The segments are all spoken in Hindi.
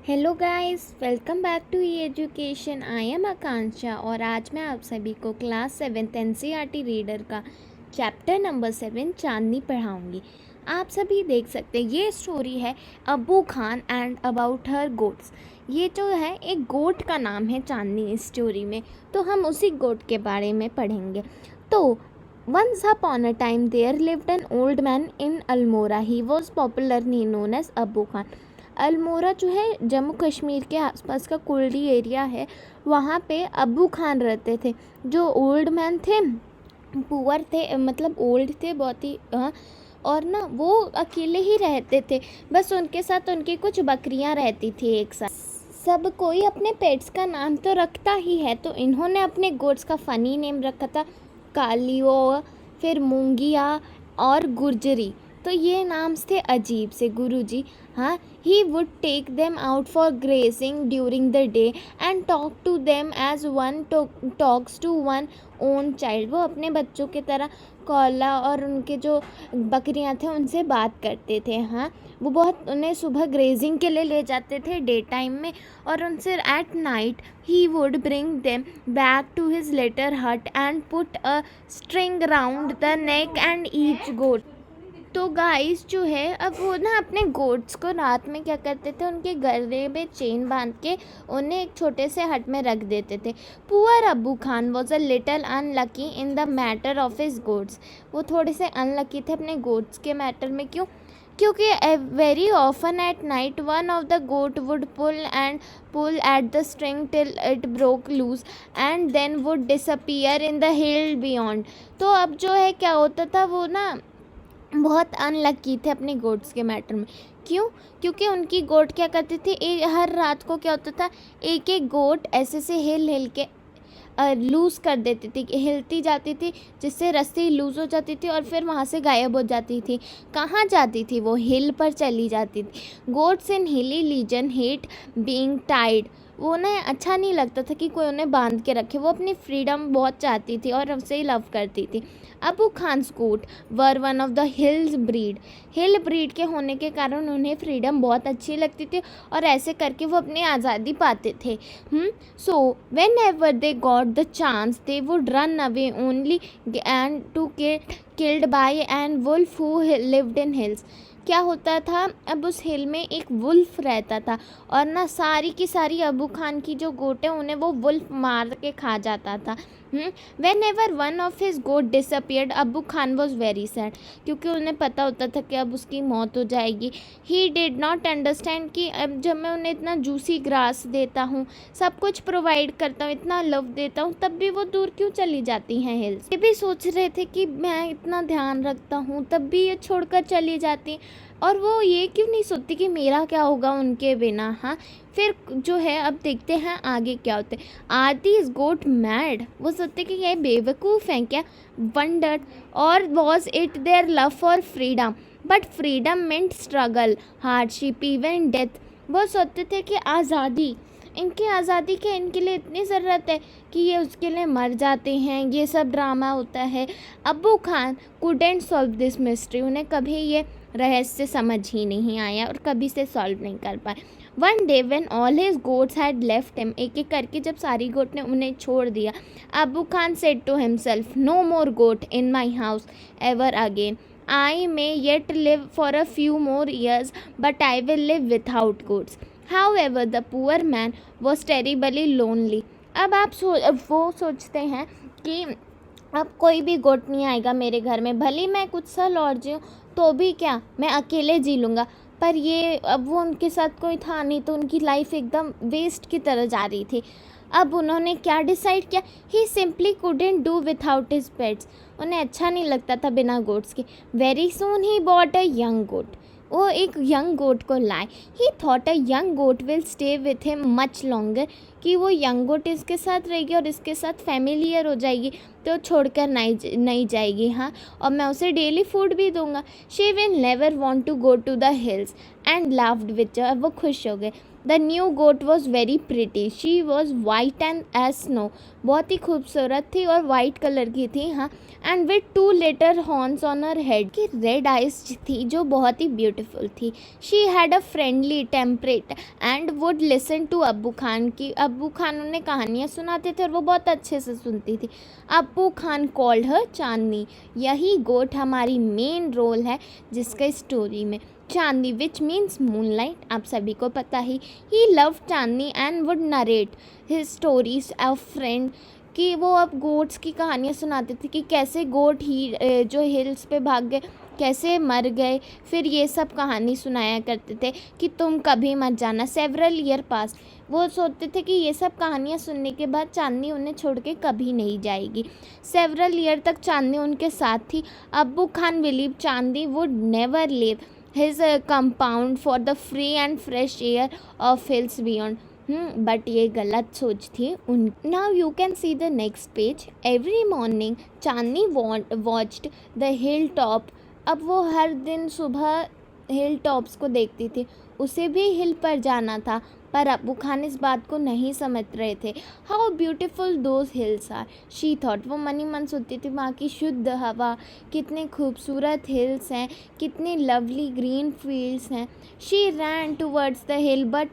Hello guys, welcome back to E education. I am Akanksha और आज मैं आप सभी को क्लास 7 एनसीईआरटी रीडर का चैप्टर नंबर 7 चांदनी पढ़ाऊंगी। आप सभी देख सकते हैं ये स्टोरी है Abu Khan and about her goats. ये जो है एक गोट का नाम है चांदनी इस स्टोरी में, तो हम उसी गोट के बारे में पढ़ेंगे। तो once upon a time there lived an old man in Almora. He was popularly known as Abu Khan. Almora जो है जम्मू कश्मीर के आसपास का कुर्डी एरिया है, वहाँ पे अबू खान रहते थे। जो ओल्ड मैन थे, पुअर थे, मतलब ओल्ड थे बहुत ही, हाँ। और ना वो अकेले ही रहते थे, बस उनके साथ उनकी कुछ बकरियां रहती थी एक साथ। सब कोई अपने पेट्स का नाम तो रखता ही है, तो इन्होंने अपने गोट्स का फ़नी नेम रखा था कालियो, फिर मूंगिया और गुर्जरी। तो ये नाम थे अजीब से गुरुजी। हाँ, he would take them out for grazing during the day and talk to them as one talks to one own child. वो अपने बच्चों की तरह कौला और उनके जो बकरियां थे उनसे बात करते थे। हाँ, वो बहुत उन्हें सुबह ग्रेजिंग के लिए ले जाते थे डे टाइम में, और उनसे at night he would bring them back to his little hut and put a string round the neck and each goat. तो गाइस जो है, अब वो ना अपने गोट्स को रात में क्या करते थे, उनके गले में चेन बांध के उन्हें एक छोटे से हट में रख देते थे। Poor Abu Khan was a little unlucky in the matter of his goats. वो थोड़े से अनलकी थे अपने गोट्स के मैटर में। क्यों? क्योंकि very often at night one of the goat would pull at the string till it broke loose and then would disappear in the hill beyond. तो अब जो है क्या होता था, वो ना बहुत अनलकी थे अपने गोट्स के मैटर में। क्यों? क्योंकि उनकी गोट क्या करती थी, हर रात को क्या होता था, एक एक गोट ऐसे से हिल के लूज़ कर देती थी, हिलती जाती थी, जिससे रस्सी लूज़ हो जाती थी और फिर वहाँ से गायब हो जाती थी। कहाँ जाती थी? वो हिल पर चली जाती थी। गोट्स इन हिली लीजन हेट बीइंग टाइड। वो उन्हें अच्छा नहीं लगता था कि कोई उन्हें बांध के रखे। वो अपनी फ्रीडम बहुत चाहती थी और उसे ही लव करती थी। Abu Khan's goat were one of the hills breed. Hill breed के होने के कारण उन्हें फ्रीडम बहुत अच्छी लगती थी और ऐसे करके वो अपनी आज़ादी पाते थे। So whenever they got the chance they would run away only and to killed by an wolf who lived in hills. क्या होता था, अब उस हिल में एक वुल्फ रहता था और ना सारी की सारी अबू खान की जो गोट है उन्हें वो वुल्फ मार के खा जाता था। Whenever one of his goat disappeared Abu Khan was very sad. क्योंकि उन्हें पता होता था कि अब उसकी मौत हो जाएगी। ही डिड नॉट अंडरस्टैंड कि अब जब मैं उन्हें इतना जूसी ग्रास देता हूँ, सब कुछ प्रोवाइड करता हूँ, इतना लव देता हूँ, तब भी वो दूर क्यों चली जाती हैं हिल्स। ये भी सोच रहे थे कि मैं इतना ध्यान रखता हूँ तब भी ये छोड़कर चली जाती, और वो ये क्यों नहीं सोचती कि मेरा क्या होगा उनके बिना। हाँ, फिर जो है अब देखते हैं आगे क्या होते हैं। Are these goat mad? वो सोचते कि ये बेवकूफ़ हैं क्या? वंडर्ड और was it their love for freedom, but freedom meant struggle, hardship, even death. वो सोचते थे कि आज़ादी, इनकी आज़ादी के इनके लिए इतनी ज़रूरत है कि ये उसके लिए मर जाते हैं, ये सब ड्रामा होता है। Abu Khan couldn't solve this mystery. उन्हें कभी ये रहस्य समझ ही नहीं आया और कभी से सॉल्व नहीं कर पाए। One day when all his goats had left him, एक एक करके जब सारी गोट ने उन्हें छोड़ दिया, Abu Khan said to himself, no more goat in my house ever again. I may yet live for a few more years but I will live without goats. However, the poor man was terribly lonely. अब वो सोचते हैं कि अब कोई भी गोट नहीं आएगा मेरे घर में, भले मैं कुछ साल और जीऊँ तो भी क्या, मैं अकेले जी लूँगा। पर ये अब वो उनके साथ कोई था नहीं, तो उनकी लाइफ एकदम वेस्ट की तरह जा रही थी। अब उन्होंने क्या डिसाइड किया, he simply couldn't do without his pets. उन्हें अच्छा नहीं लगता था बिना गोट्स के। Very soon he bought a young goat. वो एक यंग गोट को लाए। He thought a young goat will stay with him much longer. कि वो यंग गोट इसके साथ रहेगी और इसके साथ फैमिलियर हो जाएगी तो छोड़कर नहीं जाएगी। हाँ, और मैं उसे डेली फूड भी दूंगा। She will never want to go to the hills and laughed which. अब वो खुश हो गए। The new goat was very pretty. She was white and as snow. बहुत ही खूबसूरत थी और वाइट कलर की थी। हाँ, and with 2 little horns on her head. की रेड आइज थी जो बहुत ही ब्यूटीफुल थी। She had a friendly temperate and would listen to Abbu Khan की। अब्बू खान उन्हें कहानियाँ सुनाते थे और वो बहुत अच्छे से सुनती थी। अब्बू खान कॉल्ड हर चांदनी। यही गोट हमारी मेन रोल है जिसका स्टोरी में। चांदनी विच मीन्स मूनलाइट, आप सभी को पता ही love Chandni and would narrate his stories of friend. कि वो अब गोट्स की कहानियाँ सुनाते थे कि कैसे गोट ही जो हिल्स पे भाग गए, कैसे मर गए, फिर ये सब कहानी सुनाया करते थे कि तुम कभी मत जाना। सेवरल ईयर पास, वो सोचते थे कि ये सब कहानियाँ सुनने के बाद चांदनी उन्हें छोड़ के कभी नहीं जाएगी। सेवरल ईयर तक चांदनी उनके साथ थी। अब्बू Khan believe Chandni would never leave his compound for the free and fresh air of hills beyond. But ये गलत सोच थी उन। Now you can see the next page. Every morning Chandni watched the hill top. अब वो हर दिन सुबह हिल टॉप्स को देखती थी। उसे भी हिल पर जाना था, पर अब्बू खान इस बात को नहीं समझ रहे थे। How beautiful those hills are, she thought. वो मन ही मन सोचती थी वहाँ की शुद्ध हवा, कितने खूबसूरत हिल्स हैं, कितने लवली ग्रीन फील्ड्स हैं। She rain towards the hill but,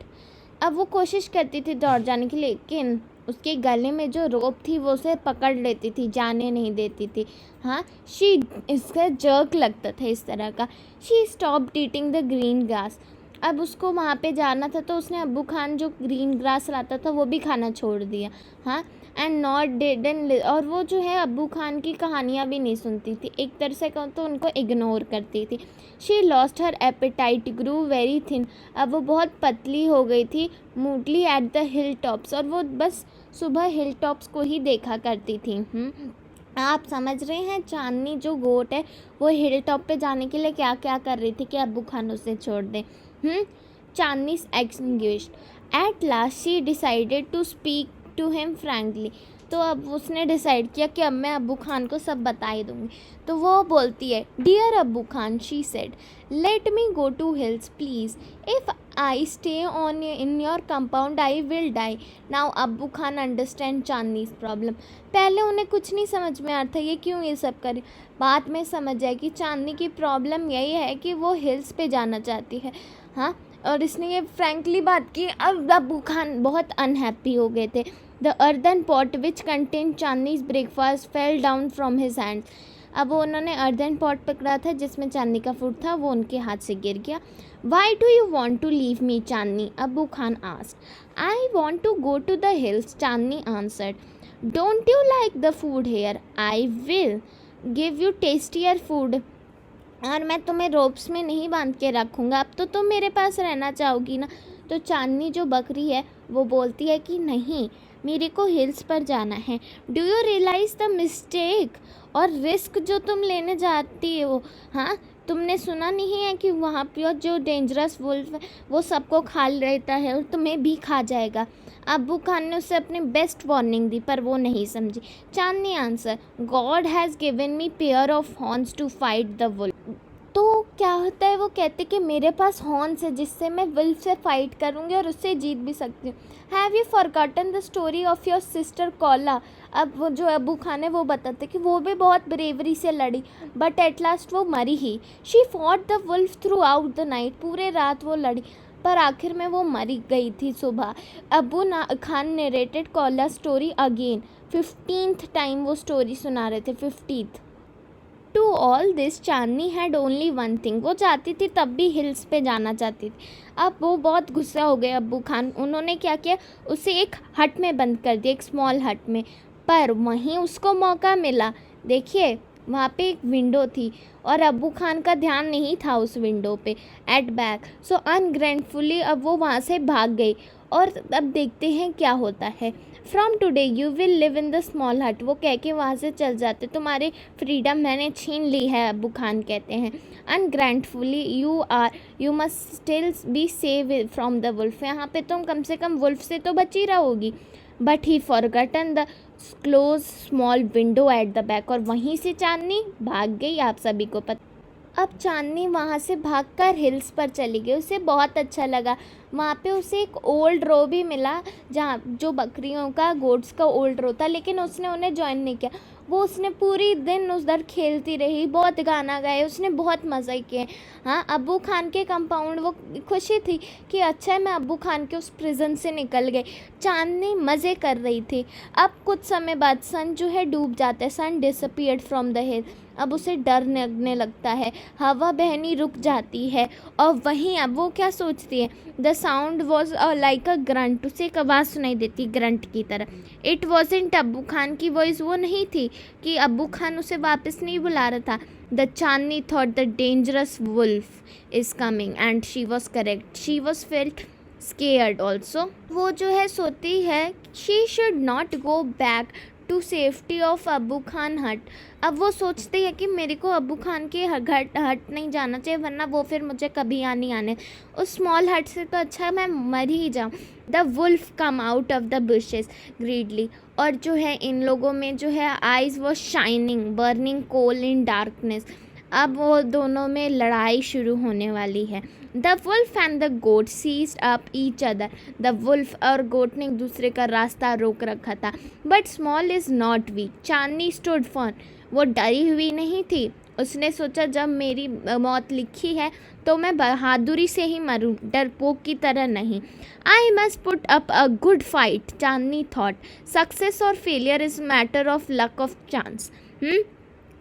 अब वो कोशिश करती थी दौड़ जाने की, लेकिन उसके गले में जो रोप थी वो उसे पकड़ लेती थी, जाने नहीं देती थी। हाँ, शी, इसका जर्क लगता था इस तरह का। She stopped eating the green grass. अब उसको वहाँ पे जाना था तो उसने अब्बू खान जो ग्रीन ग्रास लाता था वो भी खाना छोड़ दिया। हाँ, एंड नॉट डिडन, और वो जो है अब्बू खान की कहानियाँ भी नहीं सुनती थी। एक तरह से कहूँ तो उनको इग्नोर करती थी। She lost her appetite, grew very thin. अब वो बहुत पतली हो गई थी। Moodily at the hill tops, और वो बस सुबह हिल टॉप्स को ही देखा करती थी। आप समझ रहे हैं चांदनी जो गोट है वो हिल टॉप पे जाने के लिए क्या क्या कर रही थी कि अब्बू खान उसे छोड़ दे। Chandni extinguished. At last she decided to speak to him frankly. तो अब उसने डिसाइड किया कि अब मैं अब्बू खान को सब बता ही दूँगी। तो वो बोलती है, dear Abbu Khan, she said, let me go to hills please. If I stay on in your compound I will die. Now Abbu Khan understand चांदनीज problem. पहले उन्हें कुछ नहीं समझ में आता ये क्यों ये सब करे। बाद में समझ आए कि चांदनी की प्रॉब्लम यही है कि वो हिल्स पे जाना चाहती है। हाँ, और इसने ये फ्रैंकली बात की। अब अब्बू खान बहुत अनहैप्पी हो गए थे। The earthen pot which contain Chandni's breakfast fell down from his hand. अब उन्होंने अर्दन पॉट पकड़ा था जिसमें चांदनी का फूड था, वो उनके हाथ से गिर गया। Why do you want to leave me Chandni, Abbu Khan asked. I want to go to the hills, Chandni answered. Don't you like the food here, I will give you tastier food. और मैं तुम्हें रोप्स में नहीं बांध के रखूँगा, अब तो तुम मेरे पास रहना चाहोगी ना। तो चांदनी जो बकरी है वो बोलती है कि नहीं, मेरे को हिल्स पर जाना है। Do you realise the mistake, और रिस्क जो तुम लेने जाती हो। हाँ, तुमने सुना नहीं है कि वहाँ पर जो डेंजरस वुल्फ है वो सबको खा लेता है और तुम्हें भी खा जाएगा। अब्बू खान ने उसे अपनी बेस्ट वार्निंग दी पर वो नहीं समझी। Chandni answer, God has given me pair of horns to fight the wolf. तो क्या होता है, वो कहते कि मेरे पास हॉर्न्स है जिससे मैं वुल्फ से फाइट करूँगी और उससे जीत भी सकती हूँ। Have you forgotten the story of your sister Kalla. अब वो जो अब्बू खान है वो बताते कि वो भी बहुत ब्रेवरी से लड़ी बट एट लास्ट वो मरी ही। She fought the wolf throughout the night, पूरे रात वो लड़ी पर आखिर में वो मरी गई थी सुबह। Abbu Khan narrated Kalla story again. 15th time वो स्टोरी सुना रहे थे, 15th। To all this Chandni had only one thing, वो चाहती थी तब भी हिल्स पे जाना चाहती थी। अब वो बहुत गुस्सा हो गए अब्बू खान। उन्होंने क्या किया, उसे एक हट में बंद कर दिया, एक स्मॉल हट में। पर वहीं उसको मौका मिला। देखिए वहाँ पे एक विंडो थी और अब्बू खान का ध्यान नहीं था उस विंडो पे। एट बैक सो अनग्रेटफुली अब वो वहाँ से भाग गई। और अब देखते हैं क्या होता है। From today you will live in the small हट। वो कह के वहाँ से चल जाते, तुम्हारी फ्रीडम मैंने छीन ली है, अब्बू खान कहते हैं। Ungratefully you must still be save from the wolf. यहाँ पे तुम कम से कम वुल्फ से तो बची रहोगी। But he forgotten the close small window at the back. और वहीं से चांदनी भाग गई, आप सभी को पता। अब चांदनी वहाँ से भागकर हिल्स पर चली गई। उसे बहुत अच्छा लगा। वहाँ पे उसे एक ओल्ड रो भी मिला, जहाँ जो बकरियों का, गोट्स का ओल्ड रो था, लेकिन उसने उन्हें ज्वाइन नहीं किया। वो उसने पूरी दिन उधर खेलती रही, बहुत गाना गाए, उसने बहुत मज़े किए। हाँ, अब्बू खान के कंपाउंड वो खुशी थी कि अच्छा है मैं अब्बू खान के उस प्रिजन से निकल गई। चांदनी मज़े कर रही थी। अब कुछ समय बाद सन जो है डूब जाता है। सन डिसअपीयर्ड फ्रॉम द हिल। अब उसे डर लगने लगता है, हवा बहनी रुक जाती है। और वहीं अब वो क्या सोचती है, the sound was like a grunt. उसे एक आवाज़ सुनाई देती ग्रंट की तरह। इट वॉजेंट अब्बू खान की वॉइस, वो नहीं थी कि अब्बू खान उसे वापस नहीं बुला रहा था। The Chandni thought the dangerous wolf is coming and she was correct. She was felt scared also. वो जो है सोती है, she should not go back to safety of Abbu Khan हट। अब वो सोचती है कि मेरे को अब्बू खान के हट नहीं जाना चाहिए, वरना वो फिर मुझे कभी नहीं आने। उस स्मॉल हट से तो अच्छा मैं मर ही जाऊँ। The wolf come out of the bushes greedily. और जो है इन लोगों में जो है eyes was shining burning coal in darkness. अब वो दोनों में लड़ाई शुरू होने वाली है। The wolf and the goat seized up each other. The wolf और गोट ने एक दूसरे का रास्ता रोक रखा था। But small is not weak. Chandni stood firm. वो डरी हुई नहीं थी। उसने सोचा जब मेरी मौत लिखी है तो मैं बहादुरी से ही मरूं, डरपोक की तरह नहीं। I must put up a good fight, Chandni thought. Success और failure is matter of luck of chance.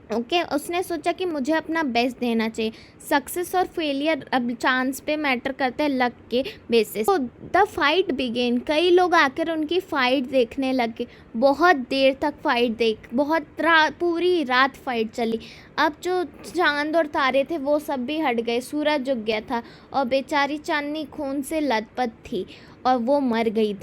Okay, उसने सोचा कि मुझे अपना बेस्ट देना चाहिए। सक्सेस और फेलियर अब चांस पे मैटर करते हैं, लक के बेसिस। तो द फाइट बिगेन। कई लोग आकर उनकी फ़ाइट देखने लगे। बहुत देर तक फ़ाइट पूरी रात फ़ाइट चली। अब जो चांद और तारे थे वो सब भी हट गए, सूरज उग गया था और बेचारी चांदनी खून से लथपथ थी और वो मर गई थी।